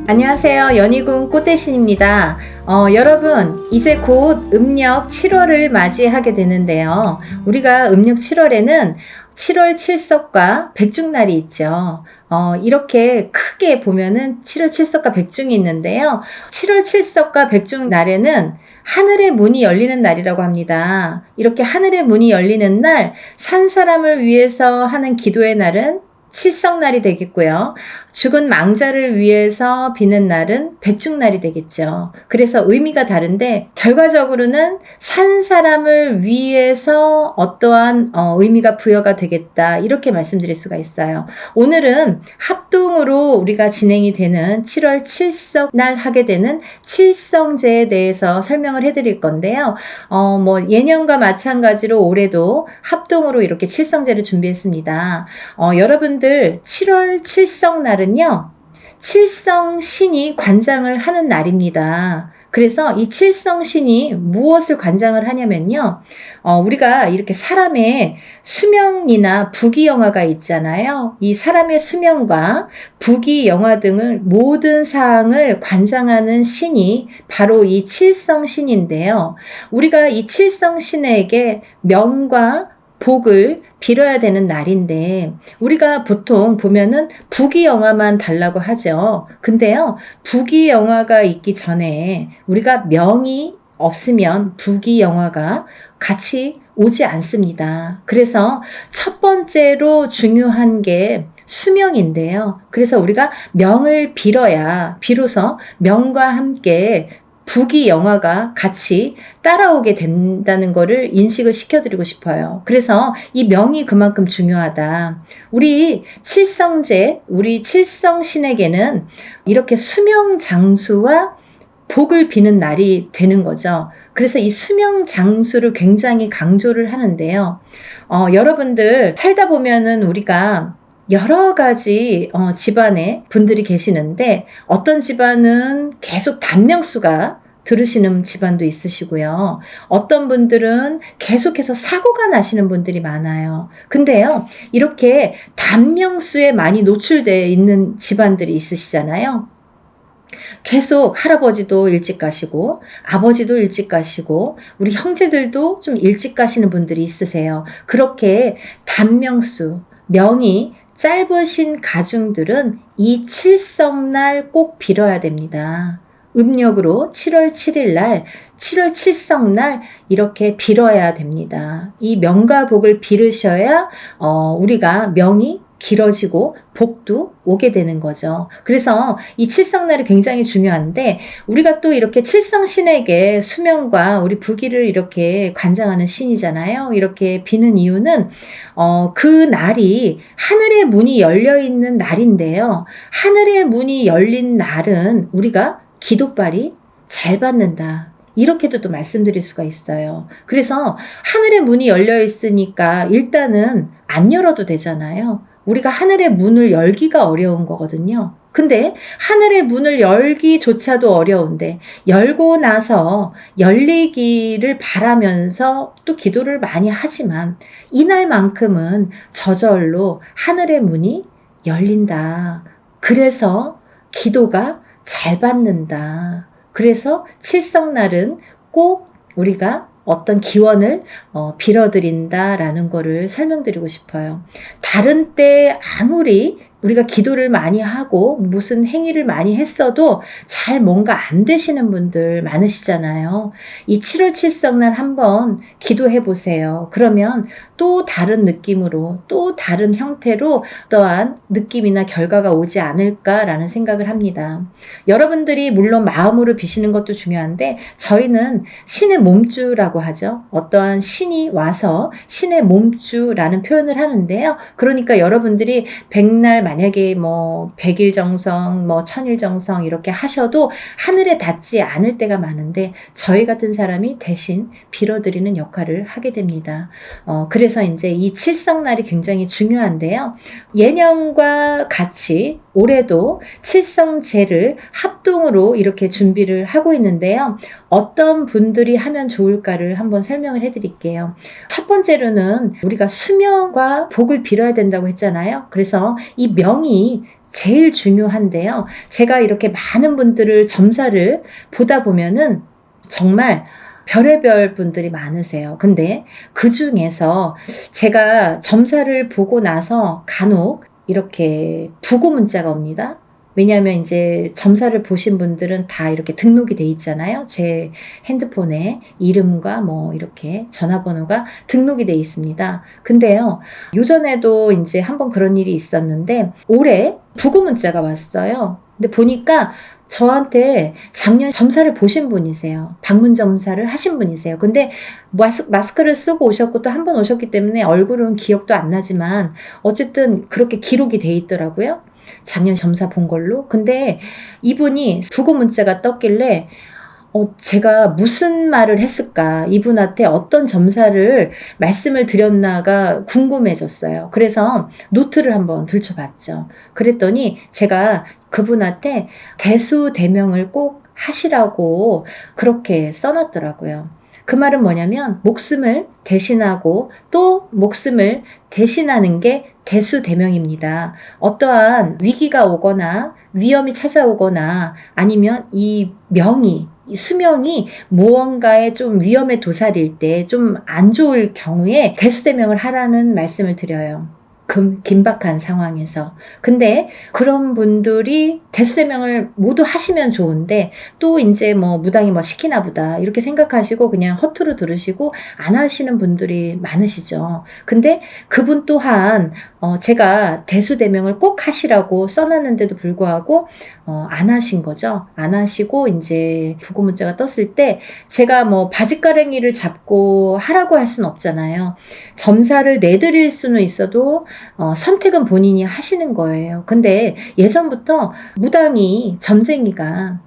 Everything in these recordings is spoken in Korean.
안녕하세요. 연희군 꽃대신입니다. 여러분, 이제 곧 음력 7월을 맞이하게 되는데요. 우리가 음력 7월에는 7월 칠석과 백중날이 있죠. 이렇게 크게 보면은 7월 칠석과 백중이 있는데요. 7월 칠석과 백중날에는 하늘의 문이 열리는 날이라고 합니다. 이렇게 하늘의 문이 열리는 날, 산 사람을 위해서 하는 기도의 날은 칠성날이 되겠고요. 죽은 망자를 위해서 비는 날은 백중날이 되겠죠. 그래서 의미가 다른데 결과적으로는 산 사람을 위해서 어떠한 의미가 부여가 되겠다, 이렇게 말씀드릴 수가 있어요. 오늘은 합동으로 우리가 진행이 되는 7월 칠석날 하게 되는 칠성제에 대해서 설명을 해드릴 건데요. 예년과 마찬가지로 올해도 합동으로 이렇게 칠성제를 준비했습니다. 여러분들 7월 칠성날은요, 칠성신이 관장을 하는 날입니다. 그래서 이 칠성신이 무엇을 관장을 하냐면요, 우리가 이렇게 사람의 수명이나 부귀영화가 있잖아요. 이 사람의 수명과 부귀영화 등을 모든 사항을 관장하는 신이 바로 이 칠성신인데요. 우리가 이 칠성신에게 명과 복을 빌어야 되는 날인데, 우리가 보통 보면은 부귀영화만 달라고 하죠. 근데요, 부귀영화가 있기 전에 우리가 명이 없으면 부귀영화가 같이 오지 않습니다. 그래서 첫 번째로 중요한 게 수명인데요. 그래서 우리가 명을 빌어야 비로소 명과 함께 부귀영화가 같이 따라오게 된다는 것을 인식을 시켜드리고 싶어요. 그래서 이 명이 그만큼 중요하다. 우리 칠성제, 우리 칠성신에게는 이렇게 수명장수와 복을 비는 날이 되는 거죠. 그래서 이 수명장수를 굉장히 강조를 하는데요. 여러분들 살다 보면은 우리가 여러 가지 집안에 분들이 계시는데, 어떤 집안은 계속 단명수가 들으시는 집안도 있으시고요. 어떤 분들은 계속해서 사고가 나시는 분들이 많아요. 근데요, 이렇게 단명수에 많이 노출되어 있는 집안들이 있으시잖아요. 계속 할아버지도 일찍 가시고 아버지도 일찍 가시고 우리 형제들도 좀 일찍 가시는 분들이 있으세요. 그렇게 단명수, 명이 짧으신 가중들은 이 칠성날 꼭 빌어야 됩니다. 음력으로 7월 7일 날, 7월 칠성날 이렇게 빌어야 됩니다. 이 명과 복을 빌으셔야 우리가 명이 길어지고 복도 오게 되는 거죠. 그래서 이 칠성날이 굉장히 중요한데, 우리가 또 이렇게 칠성신에게 수명과 우리 부귀를 이렇게 관장하는 신이잖아요. 이렇게 비는 이유는 그 날이 하늘의 문이 열려 있는 날인데요. 하늘의 문이 열린 날은 우리가 기도빨이 잘 받는다, 이렇게도 또 말씀드릴 수가 있어요. 그래서 하늘의 문이 열려 있으니까 일단은 안 열어도 되잖아요. 우리가 하늘의 문을 열기가 어려운 거거든요. 근데 하늘의 문을 열기조차도 어려운데 열고 나서 열리기를 바라면서 또 기도를 많이 하지만, 이날만큼은 저절로 하늘의 문이 열린다. 그래서 기도가 잘 받는다. 그래서 칠성날은 꼭 우리가 어떤 기원을 빌어드린다라는 거를 설명드리고 싶어요. 다른 때 아무리 우리가 기도를 많이 하고 무슨 행위를 많이 했어도 잘 뭔가 안 되시는 분들 많으시잖아요. 이 7월 칠성날 한번 기도해 보세요. 그러면 또 다른 느낌으로, 또 다른 형태로 또한 느낌이나 결과가 오지 않을까라는 생각을 합니다. 여러분들이 물론 마음으로 비시는 것도 중요한데, 저희는 신의 몸주라고 하죠. 어떠한 신이 와서 신의 몸주라는 표현을 하는데요. 그러니까 여러분들이 백날 만약에 100일 정성, 1000일 정성 이렇게 하셔도 하늘에 닿지 않을 때가 많은데, 저희 같은 사람이 대신 빌어드리는 역할을 하게 됩니다. 그래서 이제 이 칠성날이 굉장히 중요한데요. 예년과 같이 올해도 칠성제를 합동으로 이렇게 준비를 하고 있는데요. 어떤 분들이 하면 좋을까를 한번 설명을 해드릴게요. 첫 번째로는 우리가 수명과 복을 빌어야 된다고 했잖아요. 그래서 이 명이 제일 중요한데요. 제가 이렇게 많은 분들을 점사를 보다 보면은 정말 별의별 분들이 많으세요. 근데 그 중에서 제가 점사를 보고 나서 간혹 이렇게 부고 문자가 옵니다. 왜냐하면 이제 점사를 보신 분들은 다 이렇게 등록이 돼 있잖아요. 제 핸드폰에 이름과 뭐 이렇게 전화번호가 등록이 돼 있습니다. 근데요, 요전에도 이제 한번 그런 일이 있었는데 올해 부고 문자가 왔어요. 근데 보니까 저한테 작년 점사를 보신 분이세요. 방문 점사를 하신 분이세요. 근데 마스크를 쓰고 오셨고 또 한 번 오셨기 때문에 얼굴은 기억도 안 나지만 어쨌든 그렇게 기록이 돼 있더라고요. 작년 점사 본 걸로. 근데 이분이 부고 문자가 떴길래 제가 무슨 말을 했을까? 이분한테 어떤 점사를 말씀을 드렸나가 궁금해졌어요. 그래서 노트를 한번 들춰봤죠. 그랬더니 제가 그분한테 대수대명을 꼭 하시라고 그렇게 써놨더라고요. 그 말은 뭐냐면 목숨을 대신하고 또 목숨을 대신하는 게 대수대명입니다. 어떠한 위기가 오거나 위험이 찾아오거나 아니면 이 수명이 무언가에 좀 위험에 도사릴 때 좀 안 좋을 경우에 대수대명을 하라는 말씀을 드려요. 긴박한 상황에서. 근데 그런 분들이 대수대명을 모두 하시면 좋은데 또 이제 뭐 무당이 뭐 시키나 보다 이렇게 생각하시고 그냥 허투루 들으시고 안 하시는 분들이 많으시죠. 근데 그분 또한 제가 대수대명을 꼭 하시라고 써놨는데도 불구하고 안 하신 거죠. 안 하시고 이제 부고 문자가 떴을 때 제가 뭐 바짓가랭이를 잡고 하라고 할 수는 없잖아요. 점사를 내드릴 수는 있어도 선택은 본인이 하시는 거예요. 근데 예전부터 무당이 점쟁이가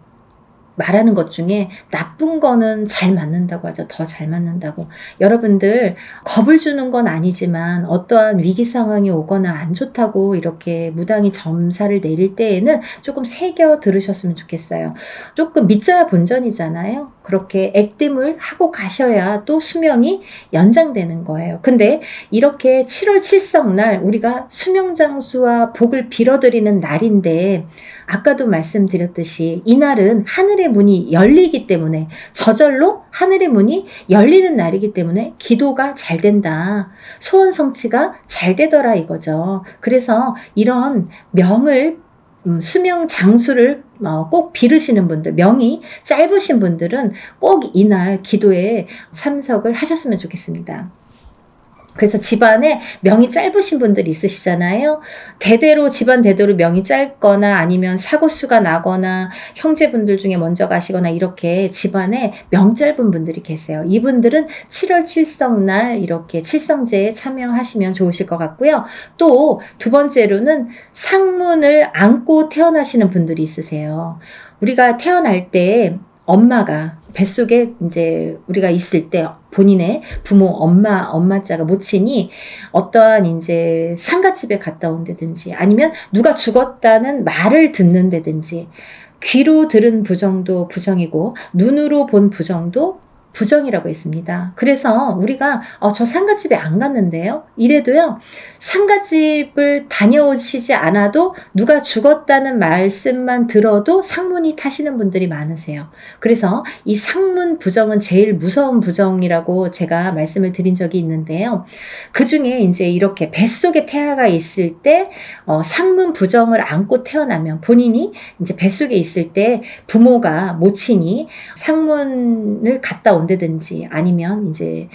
말하는 것 중에 나쁜 거는 잘 맞는다고 하죠. 더 잘 맞는다고. 여러분들 겁을 주는 건 아니지만 어떠한 위기 상황이 오거나 안 좋다고 이렇게 무당이 점사를 내릴 때에는 조금 새겨 들으셨으면 좋겠어요. 조금 믿져야 본전이잖아요. 그렇게 액땜을 하고 가셔야 또 수명이 연장되는 거예요. 근데 이렇게 7월 칠성날 우리가 수명장수와 복을 빌어드리는 날인데 아까도 말씀드렸듯이 이날은 하늘의 문이 열리기 때문에 저절로 하늘의 문이 열리는 날이기 때문에 기도가 잘 된다. 소원 성취가 잘 되더라 이거죠. 그래서 이런 수명 장수를 꼭 빌으시는 분들, 명이 짧으신 분들은 꼭 이날 기도에 참석을 하셨으면 좋겠습니다. 그래서 집안에 명이 짧으신 분들이 있으시잖아요. 집안 대대로 명이 짧거나 아니면 사고수가 나거나 형제분들 중에 먼저 가시거나 이렇게 집안에 명 짧은 분들이 계세요. 이분들은 7월 칠성날 이렇게 칠성제에 참여하시면 좋으실 것 같고요. 또 두 번째로는 상문을 안고 태어나시는 분들이 있으세요. 우리가 태어날 때 엄마가 뱃속에 이제 우리가 있을 때 본인의 부모, 엄마자가 모친이 어떠한 이제 상갓집에 갔다 온다든지 아니면 누가 죽었다는 말을 듣는다든지 귀로 들은 부정도 부정이고 눈으로 본 부정도 부정이라고 했습니다. 그래서 우리가 저 상갓집에 안 갔는데요. 이래도요. 상갓집을 다녀오시지 않아도 누가 죽었다는 말씀만 들어도 상문이 타시는 분들이 많으세요. 그래서 이 상문 부정은 제일 무서운 부정이라고 제가 말씀을 드린 적이 있는데요. 그 중에 이제 이렇게 뱃속에 태아가 있을 때 상문 부정을 안고 태어나면 본인이 이제 뱃속에 있을 때 부모가 모친이 상문을 갔다 온다든지 아니면 이제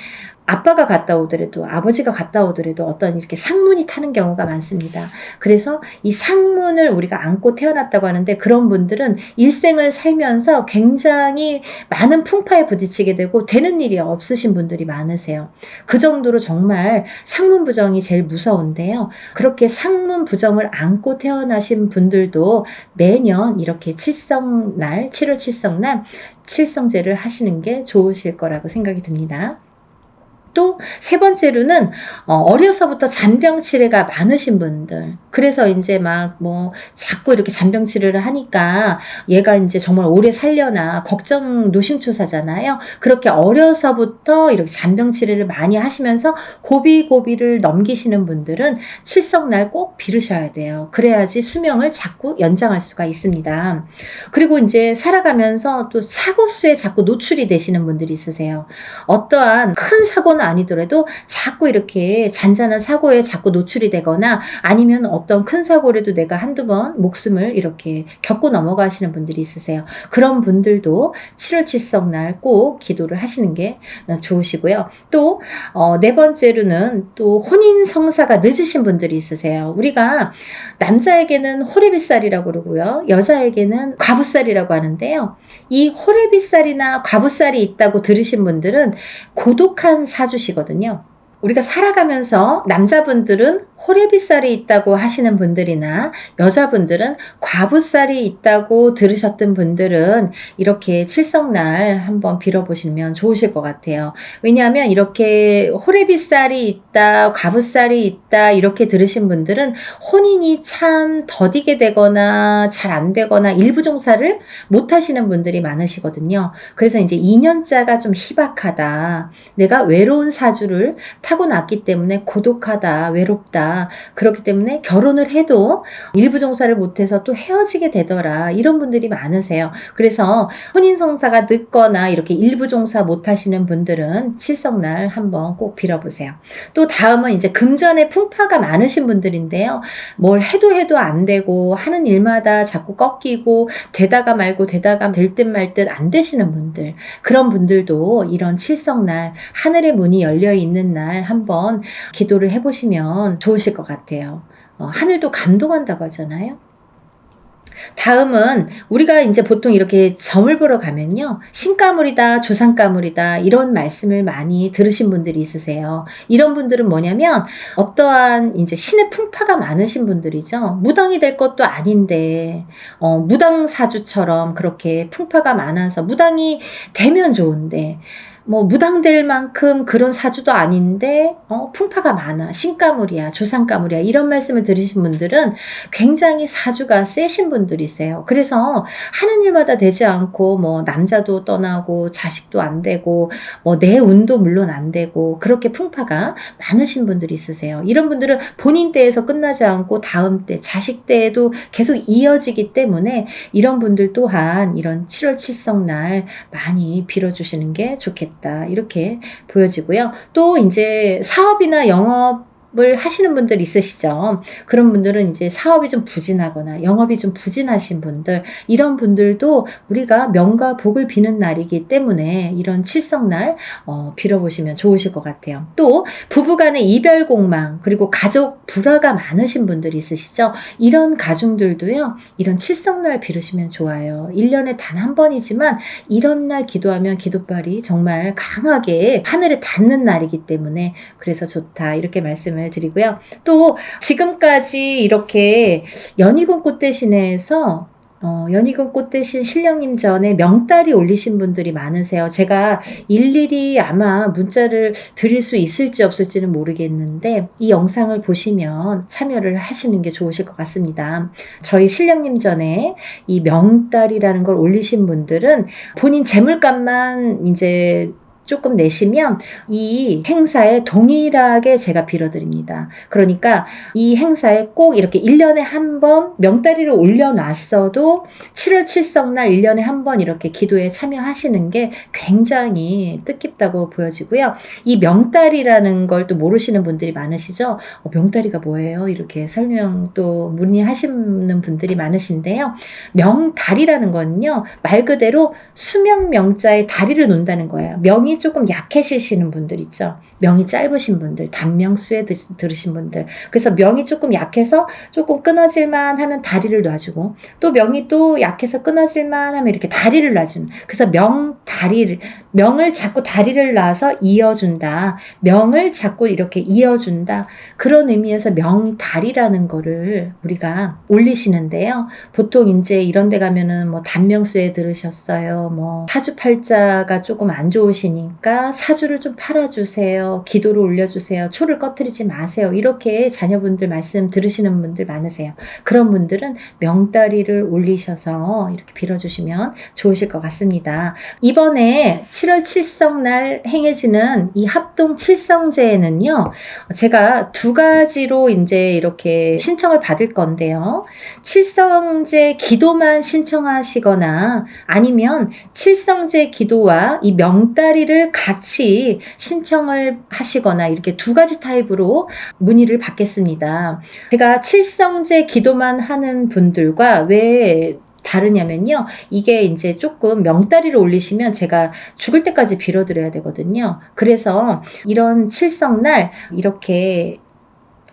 아빠가 갔다 오더라도 아버지가 갔다 오더라도 어떤 이렇게 상문이 타는 경우가 많습니다. 그래서 이 상문을 우리가 안고 태어났다고 하는데 그런 분들은 일생을 살면서 굉장히 많은 풍파에 부딪히게 되고 되는 일이 없으신 분들이 많으세요. 그 정도로 정말 상문 부정이 제일 무서운데요. 그렇게 상문 부정을 안고 태어나신 분들도 매년 이렇게 7월 칠성날 칠성제를 하시는 게 좋으실 거라고 생각이 듭니다. 또 세 번째로는 어려서부터 잔병치레가 많으신 분들. 그래서 이제 막 뭐 자꾸 이렇게 잔병치레를 하니까 얘가 이제 정말 오래 살려나 걱정 노심초사잖아요. 그렇게 어려서부터 이렇게 잔병치레를 많이 하시면서 고비고비를 넘기시는 분들은 칠성날 꼭 빌으셔야 돼요. 그래야지 수명을 자꾸 연장할 수가 있습니다. 그리고 이제 살아가면서 또 사고수에 자꾸 노출이 되시는 분들이 있으세요. 어떠한 큰 사고는 아니더라도 자꾸 이렇게 잔잔한 사고에 자꾸 노출이 되거나 아니면 어떤 큰 사고라도 내가 한두 번 목숨을 이렇게 겪고 넘어가시는 분들이 있으세요. 그런 분들도 7월 칠성날 꼭 기도를 하시는 게 좋으시고요. 또 네 번째로는 또 혼인 성사가 늦으신 분들이 있으세요. 우리가 남자에게는 호레비살이라고 그러고요. 여자에게는 과부살이라고 하는데요. 이 호레비살이나 과부살이 있다고 들으신 분들은 고독한 사주시거든요. 우리가 살아가면서 남자분들은 호레비살이 있다고 하시는 분들이나 여자분들은 과부살이 있다고 들으셨던 분들은 이렇게 칠성날 한번 빌어보시면 좋으실 것 같아요. 왜냐하면 이렇게 호레비살이 있다, 과부살이 있다 이렇게 들으신 분들은 혼인이 참 더디게 되거나 잘 안 되거나 일부 종사를 못 하시는 분들이 많으시거든요. 그래서 이제 2년자가 좀 희박하다. 내가 외로운 사주를 타고났기 때문에 고독하다, 외롭다. 그렇기 때문에 결혼을 해도 일부 종사를 못해서 또 헤어지게 되더라. 이런 분들이 많으세요. 그래서 혼인 성사가 늦거나 이렇게 일부 종사 못하시는 분들은 칠성날 한번 꼭 빌어보세요. 또 다음은 이제 금전에 풍파가 많으신 분들인데요. 뭘 해도 안 되고 하는 일마다 자꾸 꺾이고 되다가 말고 되다가 될 듯 말 듯 안 되시는 분들, 그런 분들도 이런 칠성날 하늘의 문이 열려 있는 날 한번 기도를 해보시면 좋으실 것 같아요. 하늘도 감동한다고 하잖아요. 다음은 우리가 이제 보통 이렇게 점을 보러 가면요. 신가물이다, 조상가물이다 이런 말씀을 많이 들으신 분들이 있으세요. 이런 분들은 뭐냐면 어떠한 이제 신의 풍파가 많으신 분들이죠. 무당이 될 것도 아닌데 무당사주처럼 그렇게 풍파가 많아서 무당이 되면 좋은데 뭐 무당될 만큼 그런 사주도 아닌데 풍파가 많아, 신가물이야, 조상가물이야 이런 말씀을 들으신 분들은 굉장히 사주가 세신 분들이세요. 그래서 하는 일마다 되지 않고 뭐 남자도 떠나고 자식도 안 되고 뭐 내 운도 물론 안 되고 그렇게 풍파가 많으신 분들이 있으세요. 이런 분들은 본인 때에서 끝나지 않고 다음 때, 자식 때에도 계속 이어지기 때문에 이런 분들 또한 이런 7월 칠성날 많이 빌어주시는 게 좋겠다. 이렇게 보여지고요. 또 이제 사업이나 영업을 하시는 분들 있으시죠. 그런 분들은 이제 사업이 좀 부진하거나 영업이 좀 부진하신 분들, 이런 분들도 우리가 명과 복을 비는 날이기 때문에 이런 칠성날 빌어보시면 좋으실 것 같아요. 또 부부간의 이별 공망, 그리고 가족 불화가 많으신 분들이 있으시죠. 이런 가중들도요. 이런 칠성날 빌으시면 좋아요. 1년에 단 한 번이지만 이런 날 기도하면 기도발이 정말 강하게 하늘에 닿는 날이기 때문에 그래서 좋다 이렇게 말씀을 드리고요. 또 지금까지 이렇게 연희군 꽃대신에서 연희군 꽃대신 신령님 전에 명달이 올리신 분들이 많으세요. 제가 일일이 아마 문자를 드릴 수 있을지 없을지는 모르겠는데 이 영상을 보시면 참여를 하시는 게 좋으실 것 같습니다. 저희 신령님 전에 이 명달이라는 걸 올리신 분들은 본인 재물값만 이제 조금 내시면 이 행사에 동일하게 제가 빌어드립니다. 그러니까 이 행사에 꼭 이렇게 1년에 한 번 명다리를 올려놨어도 7월 칠성날 1년에 한 번 이렇게 기도에 참여하시는 게 굉장히 뜻깊다고 보여지고요. 이 명다리라는 걸 또 모르시는 분들이 많으시죠. 명다리가 뭐예요? 이렇게 설명 또 문의하시는 분들이 많으신데요. 명다리라는 건요. 말 그대로 수명 명자의 다리를 논다는 거예요. 명이 조금 약해지시는 분들 있죠. 명이 짧으신 분들, 단명수에 들으신 분들. 그래서 명이 조금 약해서 조금 끊어질만 하면 다리를 놔주고 또 명이 또 약해서 끊어질만 하면 이렇게 다리를 놔주는. 그래서 명을 자꾸 다리를 놔서 이어준다. 명을 자꾸 이렇게 이어준다. 그런 의미에서 명다리라는 거를 우리가 올리시는데요. 보통 이제 이런 데 가면은 뭐 단명수에 들으셨어요. 뭐 사주팔자가 조금 안 좋으시니 되니까 사주를 좀 팔아주세요. 기도를 올려주세요. 초를 꺼트리지 마세요. 이렇게 자녀분들 말씀 들으시는 분들 많으세요. 그런 분들은 명다리를 올리셔서 이렇게 빌어주시면 좋으실 것 같습니다. 이번에 7월 칠성날 행해지는 이 합동 칠성제에는요, 제가 두 가지로 이제 이렇게 신청을 받을 건데요. 칠성제 기도만 신청하시거나 아니면 칠성제 기도와 이 명다리를 같이 신청을 하시거나 이렇게 두 가지 타입으로 문의를 받겠습니다. 제가 칠성제 기도만 하는 분들과 왜 다르냐면요. 이게 이제 조금 명다리를 올리시면 제가 죽을 때까지 빌어드려야 되거든요. 그래서 이런 칠성날 이렇게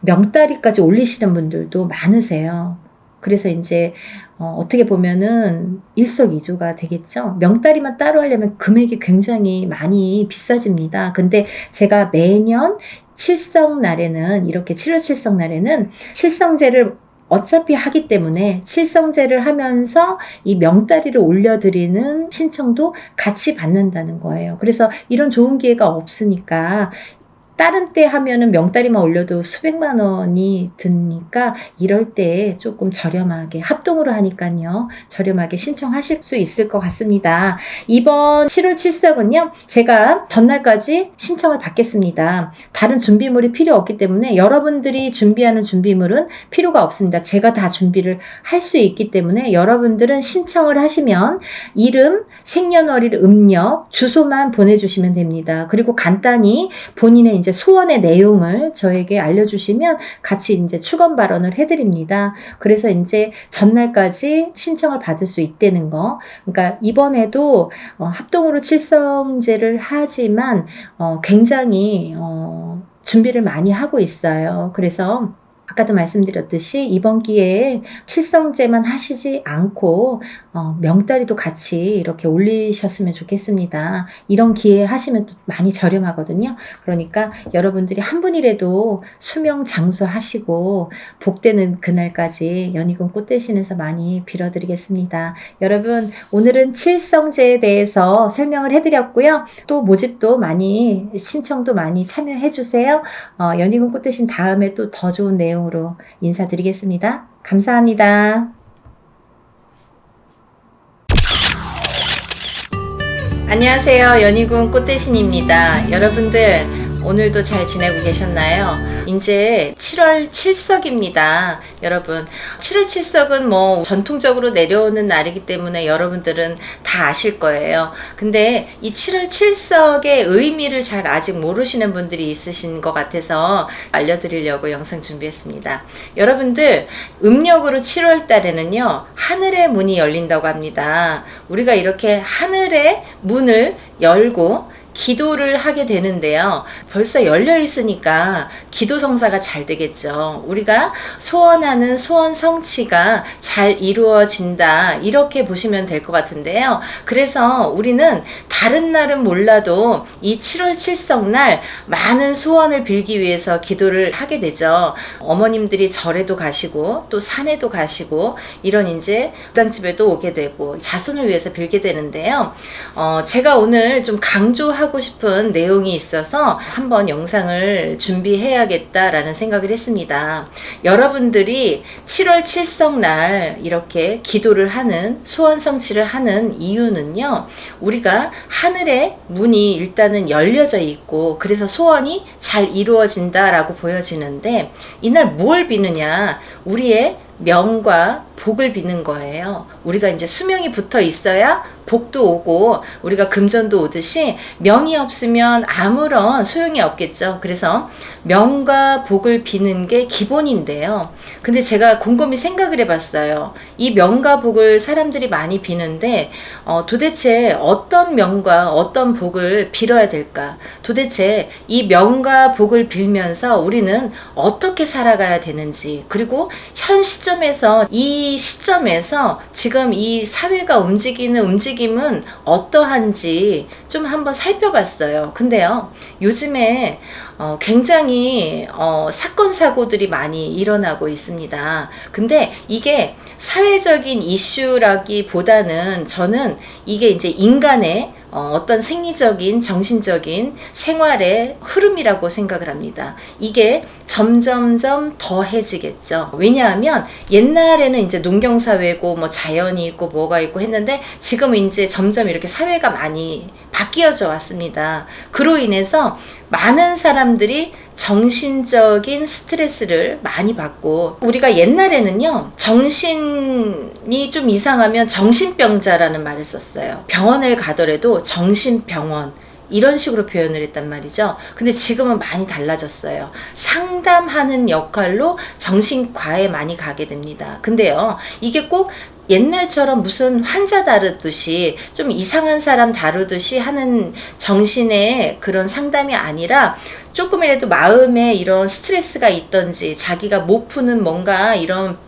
명다리까지 올리시는 분들도 많으세요. 그래서 이제 어떻게 보면은 일석이조가 되겠죠. 명다리만 따로 하려면 금액이 굉장히 많이 비싸집니다. 근데 제가 매년 칠성날에는 이렇게 7월 칠성날에는 칠성제를 어차피 하기 때문에 칠성제를 하면서 이 명다리를 올려드리는 신청도 같이 받는다는 거예요. 그래서 이런 좋은 기회가 없으니까 다른 때 하면은 명다리만 올려도 수백만 원이 드니까 이럴 때 조금 저렴하게 합동으로 하니까요. 저렴하게 신청하실 수 있을 것 같습니다. 이번 7월 칠석은요. 제가 전날까지 신청을 받겠습니다. 다른 준비물이 필요 없기 때문에 여러분들이 준비하는 준비물은 필요가 없습니다. 제가 다 준비를 할 수 있기 때문에 여러분들은 신청을 하시면 이름, 생년월일, 음력, 주소만 보내주시면 됩니다. 그리고 간단히 본인의 이제 소원의 내용을 저에게 알려주시면 같이 이제 축원 발언을 해드립니다. 그래서 이제 전날까지 신청을 받을 수 있다는 거. 그러니까 이번에도 합동으로 칠성제를 하지만 굉장히 준비를 많이 하고 있어요. 그래서 아까도 말씀드렸듯이 이번 기회에 칠성제만 하시지 않고 명다리도 같이 이렇게 올리셨으면 좋겠습니다. 이런 기회 하시면 또 많이 저렴하거든요. 그러니까 여러분들이 한 분이라도 수명 장수하시고 복되는 그날까지 연희군 꽃대신에서 많이 빌어드리겠습니다. 여러분 오늘은 칠성제에 대해서 설명을 해드렸고요. 또 모집도 많이 신청도 많이 참여해 주세요. 연희군 꽃대신 다음에 또 더 좋은 내용으로 인사드리겠습니다. 감사합니다. 안녕하세요. 연희군 꽃대신입니다. 여러분들 오늘도 잘 지내고 계셨나요? 이제 7월 칠석입니다. 여러분 7월 칠석은 뭐 전통적으로 내려오는 날이기 때문에 여러분들은 다 아실 거예요. 근데 이 7월 칠석의 의미를 잘 아직 모르시는 분들이 있으신 것 같아서 알려드리려고 영상 준비했습니다. 여러분들 음력으로 7월 달에는요 하늘의 문이 열린다고 합니다. 우리가 이렇게 하늘의 문을 열고 기도를 하게 되는데요. 벌써 열려 있으니까 기도 성사가 잘 되겠죠. 우리가 소원하는 소원 성취가 잘 이루어진다. 이렇게 보시면 될 것 같은데요. 그래서 우리는 다른 날은 몰라도 이 7월 칠성날 많은 소원을 빌기 위해서 기도를 하게 되죠. 어머님들이 절에도 가시고 또 산에도 가시고 이런 이제 무당집에도 오게 되고 자손을 위해서 빌게 되는데요. 제가 오늘 좀 강조하고 싶은 내용이 있어서 한번 영상을 준비해야겠다라는 생각을 했습니다. 여러분들이 7월 칠성날 이렇게 기도를 하는 소원 성취를 하는 이유는요. 우리가 하늘의 문이 일단은 열려져 있고 그래서 소원이 잘 이루어진다라고 보여지는데 이날 무엇을 비느냐? 우리의 명과 복을 비는 거예요. 우리가 이제 수명이 붙어 있어야 복도 오고 우리가 금전도 오듯이 명이 없으면 아무런 소용이 없겠죠. 그래서 명과 복을 비는 게 기본인데요. 근데 제가 곰곰이 생각을 해봤어요. 이 명과 복을 사람들이 많이 비는데 도대체 어떤 명과 어떤 복을 빌어야 될까? 도대체 이 명과 복을 빌면서 우리는 어떻게 살아가야 되는지 그리고 현 시점에서 이 시점에서 지금 이 사회가 움직이는 움직임은 어떠한지 좀 한번 살펴봤어요. 근데요, 요즘에 굉장히 사건 사고들이 많이 일어나고 있습니다. 근데 이게 사회적인 이슈라기보다는 저는 이게 이제 인간의 어떤 생리적인 정신적인 생활의 흐름이라고 생각을 합니다. 이게 점점점 더해지겠죠. 왜냐하면 옛날에는 이제 농경사회고 뭐 자연이 있고 뭐가 있고 했는데 지금은 이제 점점 이렇게 사회가 많이 바뀌어져 왔습니다. 그로 인해서 많은 사람들이 정신적인 스트레스를 많이 받고, 우리가 옛날에는요 정신이 좀 이상하면 정신병자라는 말을 썼어요. 병원을 가더라도 정신병원 이런 식으로 표현을 했단 말이죠. 근데 지금은 많이 달라졌어요. 상담하는 역할로 정신과에 많이 가게 됩니다. 근데요 이게 꼭 옛날처럼 무슨 환자 다루듯이 좀 이상한 사람 다루듯이 하는 정신의 그런 상담이 아니라, 조금이라도 마음에 이런 스트레스가 있던지 자기가 못 푸는 뭔가 이런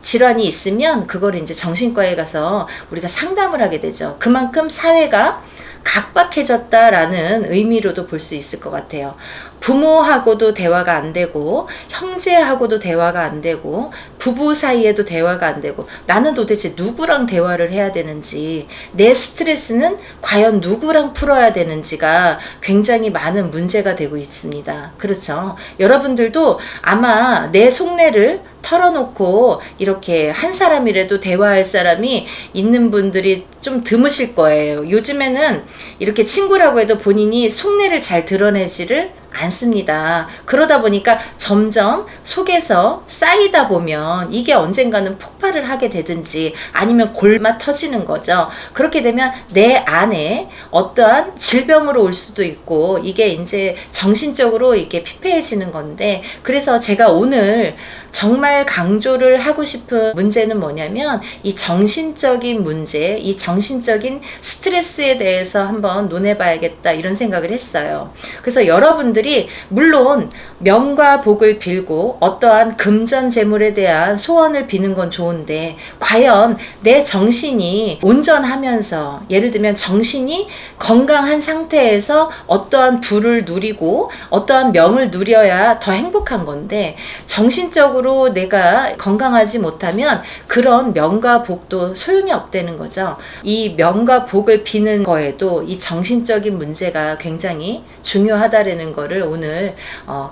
질환이 있으면 그걸 이제 정신과에 가서 우리가 상담을 하게 되죠. 그만큼 사회가 각박해졌다라는 의미로도 볼 수 있을 것 같아요. 부모하고도 대화가 안 되고, 형제하고도 대화가 안 되고, 부부 사이에도 대화가 안 되고, 나는 도대체 누구랑 대화를 해야 되는지, 내 스트레스는 과연 누구랑 풀어야 되는지가 굉장히 많은 문제가 되고 있습니다. 그렇죠? 여러분들도 아마 내 속내를 털어놓고 이렇게 한 사람이라도 대화할 사람이 있는 분들이 좀 드무실 거예요. 요즘에는 이렇게 친구라고 해도 본인이 속내를 잘 드러내지를 않습니다. 그러다 보니까 점점 속에서 쌓이다 보면 이게 언젠가는 폭발을 하게 되든지 아니면 골마 터지는 거죠. 그렇게 되면 내 안에 어떠한 질병으로 올 수도 있고, 이게 이제 정신적으로 이게 피폐해지는 건데, 그래서 제가 오늘 정말 강조를 하고 싶은 문제는 뭐냐면, 이 정신적인 문제, 이 정신적인 스트레스에 대해서 한번 논해봐야겠다 이런 생각을 했어요. 그래서 여러분들이 물론 명과 복을 빌고 어떠한 금전재물에 대한 소원을 비는 건 좋은데, 과연 내 정신이 온전하면서, 예를 들면 정신이 건강한 상태에서 어떠한 부를 누리고 어떠한 명을 누려야 더 행복한 건데, 정신적으로 내가 건강하지 못하면 그런 명과 복도 소용이 없다는 거죠. 이 명과 복을 비는 거에도 이 정신적인 문제가 굉장히 중요하다라는 거를 오늘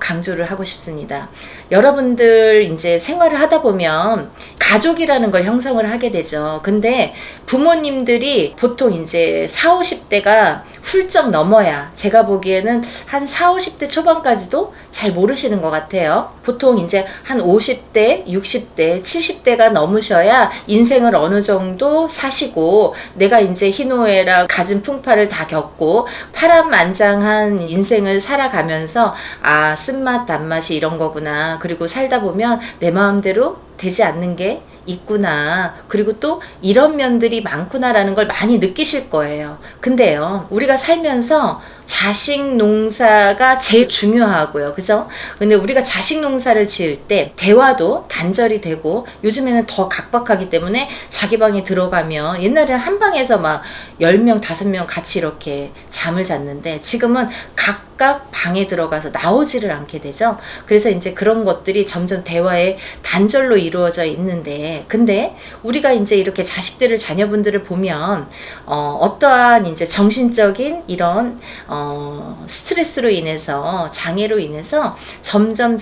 강조를 하고 싶습니다. 여러분들 이제 생활을 하다 보면 가족이라는 걸 형성을 하게 되죠. 근데 부모님들이 보통 이제 40, 50대가 훌쩍 넘어야, 제가 보기에는 한 40, 50대 초반까지도 잘 모르시는 것 같아요. 보통 이제 한 50대, 60대, 70대가 넘으셔야 인생을 어느 정도 사시고, 내가 이제 희노애락 갖은 풍파를 다 겪고 파란만장한 인생을 살아가면서, 아, 쓴맛 단맛이 이런 거구나, 그리고 살다 보면 내 마음대로 되지 않는 게 있구나, 그리고 또 이런 면들이 많구나라는 걸 많이 느끼실 거예요. 근데요, 우리가 살면서 자식 농사가 제일 중요하고요. 그죠? 근데 우리가 자식 농사를 지을 때 대화도 단절이 되고, 요즘에는 더 각박하기 때문에 자기 방에 들어가면, 옛날에는 한 방에서 막 10명, 5명 같이 이렇게 잠을 잤는데, 지금은 각각 방에 들어가서 나오지를 않게 되죠. 그래서 이제 그런 것들이 점점 대화의 단절로 이루어져 있는데, 근데 우리가 이제 이렇게 자식들을, 자녀분들을 보면 어떠한 이제 정신적인 이런 스트레스로 인해서, 장애로 인해서 점점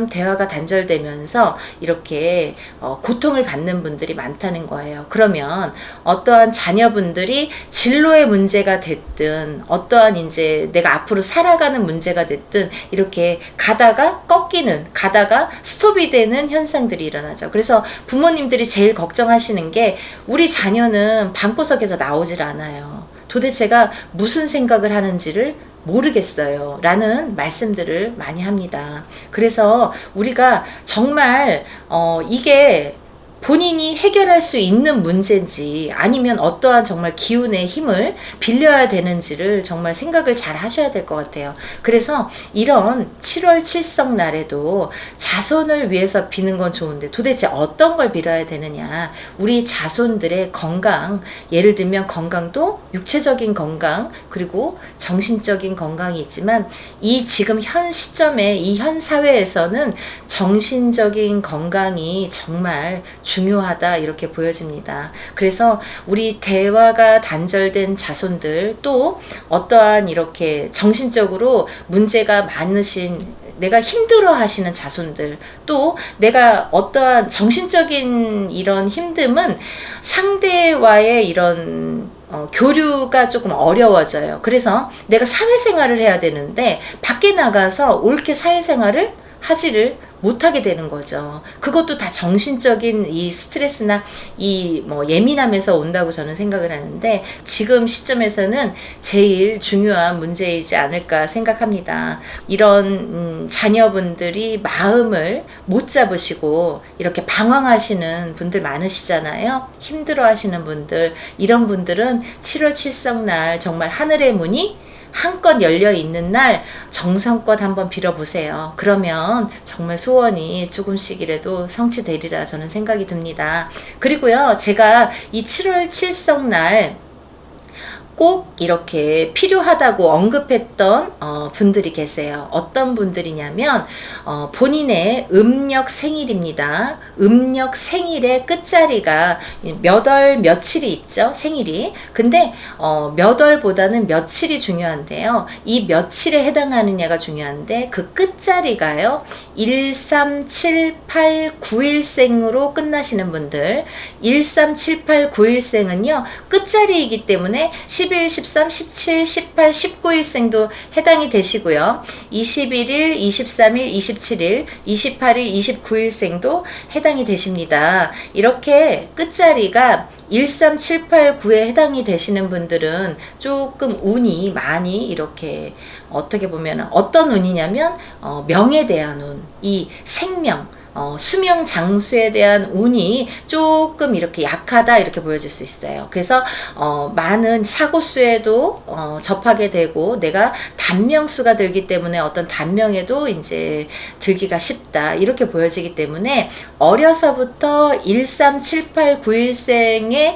대화가 단절되면서 이렇게 고통을 받는 분들이 많다는 거예요. 그러면 어떠한 자녀분들이 진로의 문제가 됐든, 어떠한 이제 내가 앞으로 살아가는 문제가 됐든, 이렇게 가다가 꺾이는, 가다가 스톱이 되는 현상들이 일어나죠. 그래서 부모님들이 제일 걱정하시는 게, 우리 자녀는 방구석에서 나오질 않아요. 도대체가 무슨 생각을 하는지를 모르겠어요 라는 말씀들을 많이 합니다. 그래서 우리가 정말 이게 본인이 해결할 수 있는 문제인지, 아니면 어떠한 정말 기운의 힘을 빌려야 되는지를 정말 생각을 잘 하셔야 될 것 같아요. 그래서 이런 7월 칠성 날에도 자손을 위해서 비는 건 좋은데, 도대체 어떤 걸 빌어야 되느냐, 우리 자손들의 건강, 예를 들면 건강도 육체적인 건강, 그리고 정신적인 건강이 있지만, 이 지금 현 시점에, 이 현 사회에서는 정신적인 건강이 정말 중요하다 이렇게 보여집니다. 그래서 우리 대화가 단절된 자손들, 또 어떠한 이렇게 정신적으로 문제가 많으신, 내가 힘들어 하시는 자손들, 또 내가 어떠한 정신적인 이런 힘듦은 상대와의 이런 교류가 조금 어려워져요. 그래서 내가 사회생활을 해야 되는데 밖에 나가서 옳게 사회생활을 하지를 못하게 되는 거죠. 그것도 다 정신적인 이 스트레스나 이 예민함에서 온다고 저는 생각을 하는데, 지금 시점에서는 제일 중요한 문제이지 않을까 생각합니다. 이런 자녀분들이 마음을 못 잡으시고 이렇게 방황하시는 분들 많으시잖아요. 힘들어 하시는 분들, 이런 분들은 7월 칠성날 정말 하늘의 문이 한껏 열려 있는 날 정성껏 한번 빌어보세요. 그러면 정말 소원이 조금씩이라도 성취되리라 저는 생각이 듭니다. 그리고요, 제가 이 7월 칠성날 꼭 이렇게 필요하다고 언급했던 분들이 계세요. 어떤 분들이냐면 본인의 음력 생일입니다. 음력 생일의 끝자리가 몇 월 며칠이 있죠, 생일이. 근데 몇 월보다는 며칠이 중요한데요. 이 며칠에 해당하느냐가 중요한데, 그 끝자리가요 1378 9일생으로 끝나시는 분들, 1378 9일생은요 끝자리이기 때문에 11, 13, 17, 18, 19일생도 해당이 되시고요. 21일, 23일, 27일, 28일, 29일생도 해당이 되십니다. 이렇게 끝자리가 13789에 해당이 되시는 분들은 조금 운이 많이 이렇게, 어떻게 보면 어떤 운이냐면 명에 대한 운, 이 생명, 수명 장수에 대한 운이 조금 이렇게 약하다 이렇게 보여질 수 있어요. 그래서 많은 사고수에도 접하게 되고, 내가 단명수가 들기 때문에 어떤 단명에도 이제 들기가 쉽다 이렇게 보여지기 때문에, 어려서부터 1378 9일생에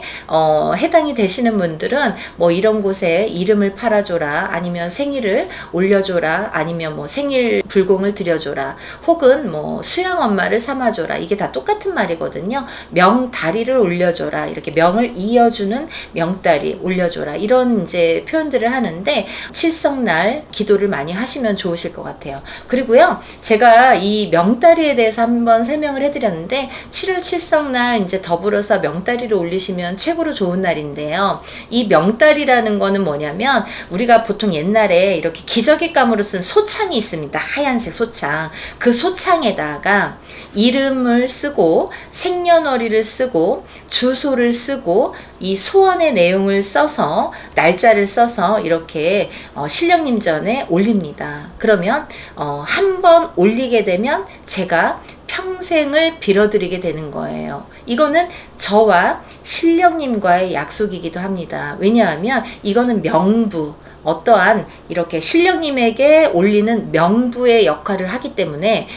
해당이 되시는 분들은 이런 곳에 이름을 팔아줘라, 아니면 생일을 올려줘라, 아니면 생일 불공을 드려줘라, 혹은 수양 엄마 를 삼아줘라, 이게 다 똑같은 말이거든요. 명다리를 올려줘라, 이렇게 명을 이어주는 명다리 올려줘라, 이런 이제 표현들을 하는데, 칠성날 기도를 많이 하시면 좋으실 것 같아요. 그리고요, 제가 이 명다리에 대해서 한번 설명을 해드렸는데, 7월 칠성날 이제 더불어서 명다리를 올리시면 최고로 좋은 날인데요. 이 명다리라는 거는 뭐냐면, 우리가 보통 옛날에 이렇게 기저귀감으로 쓴 소창이 있습니다. 하얀색 소창. 그 소창에다가 이름을 쓰고 생년월일을 쓰고 주소를 쓰고 이 소원의 내용을 써서, 날짜를 써서 이렇게 신령님 전에 올립니다. 그러면 한번 올리게 되면 제가 평생을 빌어드리게 되는 거예요. 이거는 저와 신령님과의 약속이기도 합니다. 왜냐하면 이거는 명부, 어떠한 이렇게 신령님에게 올리는 명부의 역할을 하기 때문에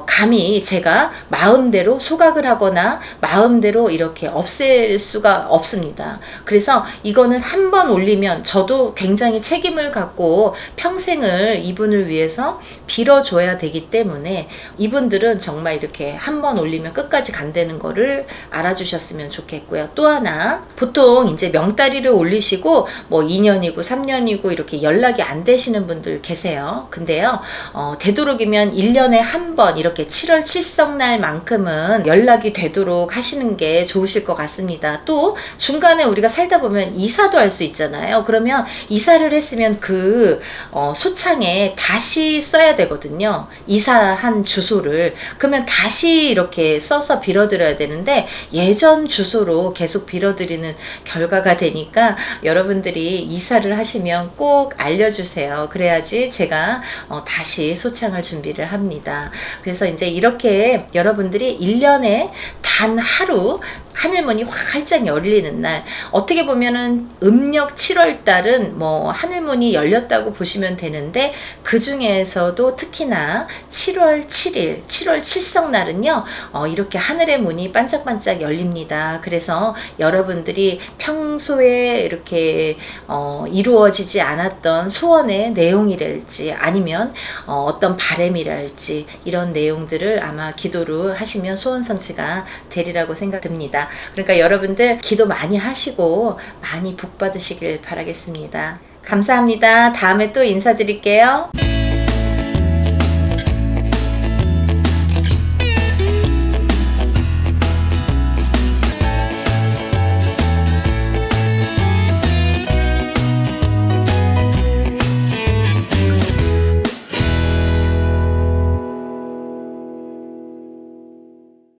감히 제가 마음대로 소각을 하거나 마음대로 이렇게 없앨 수가 없습니다. 그래서 이거는 한번 올리면 저도 굉장히 책임을 갖고 평생을 이분을 위해서 빌어줘야 되기 때문에, 이분들은 정말 이렇게 한번 올리면 끝까지 간다는 거를 알아주셨으면 좋겠고요. 또 하나, 보통 이제 명다리를 올리시고 2년이고 3년이고 이렇게 연락이 안 되시는 분들 계세요. 근데요, 되도록이면 1년에 한 번 이렇게 7월 칠성날만큼은 연락이 되도록 하시는 게 좋으실 것 같습니다. 또 중간에 우리가 살다 보면 이사도 할 수 있잖아요. 그러면 이사를 했으면 그 소창에 다시 써야 되거든요. 이사한 주소를. 그러면 다시 이렇게 써서 빌어드려야 되는데, 예전 주소로 계속 빌어드리는 결과가 되니까 여러분들이 이사를 하시면 꼭 알려주세요. 그래야지 제가 다시 소창을 준비를 합니다. 그래서 이제 이렇게 여러분들이 1년에 단 하루 하늘문이 활짝 열리는 날, 어떻게 보면은 음력 7월 달은 하늘문이 열렸다고 보시면 되는데, 그 중에서도 특히나 7월 7일 7월 칠성날은요 이렇게 하늘의 문이 반짝반짝 열립니다. 그래서 여러분들이 평소에 이렇게 이루어지지 않았던 소원의 내용이랄지 아니면 어떤 바램이랄지 이런 내용들을 아마 기도를 하시면 소원 성취가 되리라고 생각됩니다. 그러니까 여러분들 기도 많이 하시고 많이 복 받으시길 바라겠습니다. 감사합니다. 다음에 또 인사드릴게요.